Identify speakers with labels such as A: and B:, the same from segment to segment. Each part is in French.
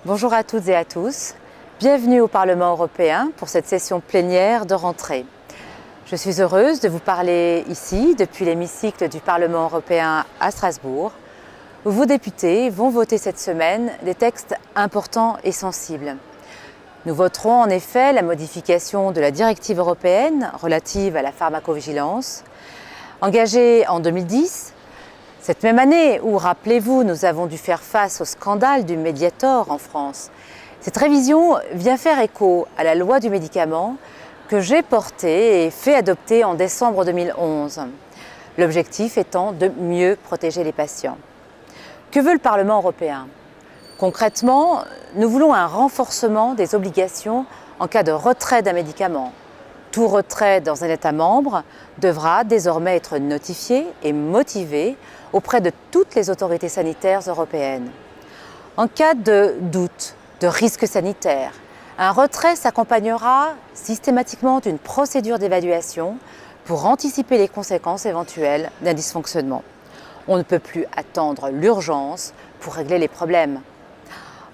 A: Bonjour à toutes et à tous. Bienvenue au Parlement européen pour cette session plénière de rentrée. Je suis heureuse de vous parler ici, depuis l'hémicycle du Parlement européen à Strasbourg, où vos députés vont voter cette semaine des textes importants et sensibles. Nous voterons en effet la modification de la directive européenne relative à la pharmacovigilance, engagée en 2010, cette même année où, rappelez-vous, nous avons dû faire face au scandale du Mediator en France. Cette révision vient faire écho à la loi du médicament que j'ai portée et fait adopter en décembre 2011. L'objectif étant de mieux protéger les patients. Que veut le Parlement européen ? Concrètement, nous voulons un renforcement des obligations en cas de retrait d'un médicament. Tout retrait dans un État membre devra désormais être notifié et motivé auprès de toutes les autorités sanitaires européennes. En cas de doute, de risque sanitaire, un retrait s'accompagnera systématiquement d'une procédure d'évaluation pour anticiper les conséquences éventuelles d'un dysfonctionnement. On ne peut plus attendre l'urgence pour régler les problèmes.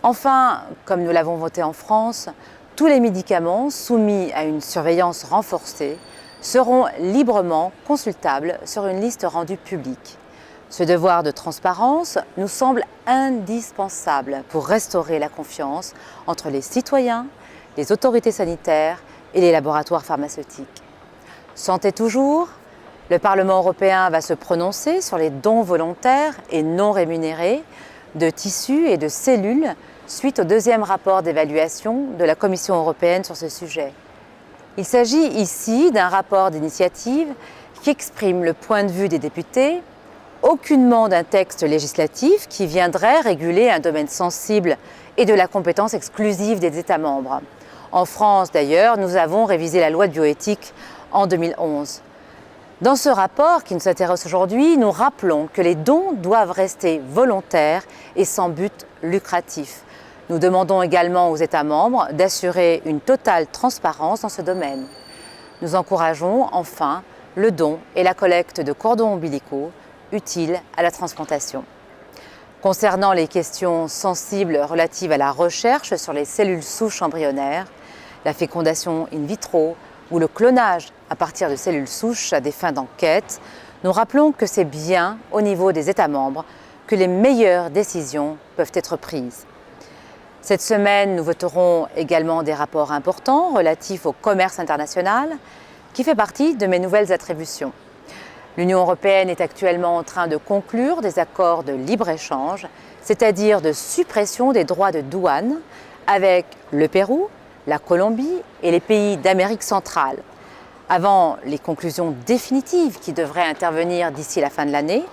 A: Enfin, comme nous l'avons voté en France, tous les médicaments soumis à une surveillance renforcée seront librement consultables sur une liste rendue publique. Ce devoir de transparence nous semble indispensable pour restaurer la confiance entre les citoyens, les autorités sanitaires et les laboratoires pharmaceutiques. Santé toujours, le Parlement européen va se prononcer sur les dons volontaires et non rémunérés de tissus et de cellules suite au deuxième rapport d'évaluation de la Commission européenne sur ce sujet. Il s'agit ici d'un rapport d'initiative qui exprime le point de vue des députés, aucunement d'un texte législatif qui viendrait réguler un domaine sensible et de la compétence exclusive des États membres. En France, d'ailleurs, nous avons révisé la loi de bioéthique en 2011. Dans ce rapport qui nous intéresse aujourd'hui, nous rappelons que les dons doivent rester volontaires et sans but lucratif. Nous demandons également aux États membres d'assurer une totale transparence dans ce domaine. Nous encourageons enfin le don et la collecte de cordons ombilicaux utiles à la transplantation. Concernant les questions sensibles relatives à la recherche sur les cellules souches embryonnaires, la fécondation in vitro ou le clonage à partir de cellules souches à des fins d'enquête, nous rappelons que c'est bien au niveau des États membres que les meilleures décisions peuvent être prises. Cette semaine, nous voterons également des rapports importants relatifs au commerce international, qui fait partie de mes nouvelles attributions. L'Union européenne est actuellement en train de conclure des accords de libre-échange, c'est-à-dire de suppression des droits de douane avec le Pérou, la Colombie et les pays d'Amérique centrale. Avant les conclusions définitives qui devraient intervenir d'ici la fin de l'année,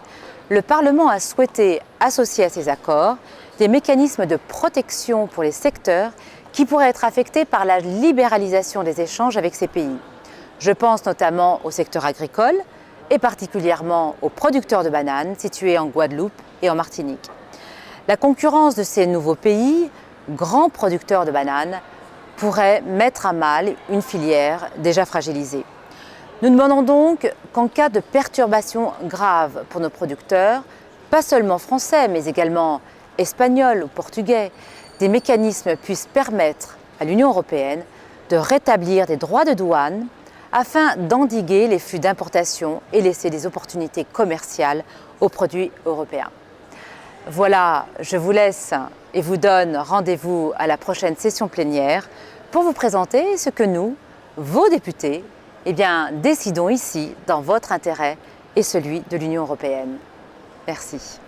A: le Parlement a souhaité associer à ces accords des mécanismes de protection pour les secteurs qui pourraient être affectés par la libéralisation des échanges avec ces pays. Je pense notamment au secteur agricole et particulièrement aux producteurs de bananes situés en Guadeloupe et en Martinique. La concurrence de ces nouveaux pays, grands producteurs de bananes, pourrait mettre à mal une filière déjà fragilisée. Nous demandons donc qu'en cas de perturbations graves pour nos producteurs, pas seulement français mais également espagnols ou portugais, des mécanismes puissent permettre à l'Union européenne de rétablir des droits de douane afin d'endiguer les flux d'importation et laisser des opportunités commerciales aux produits européens. Voilà, je vous laisse et vous donne rendez-vous à la prochaine session plénière pour vous présenter ce que nous, vos députés, décidons ici dans votre intérêt et celui de l'Union européenne. Merci.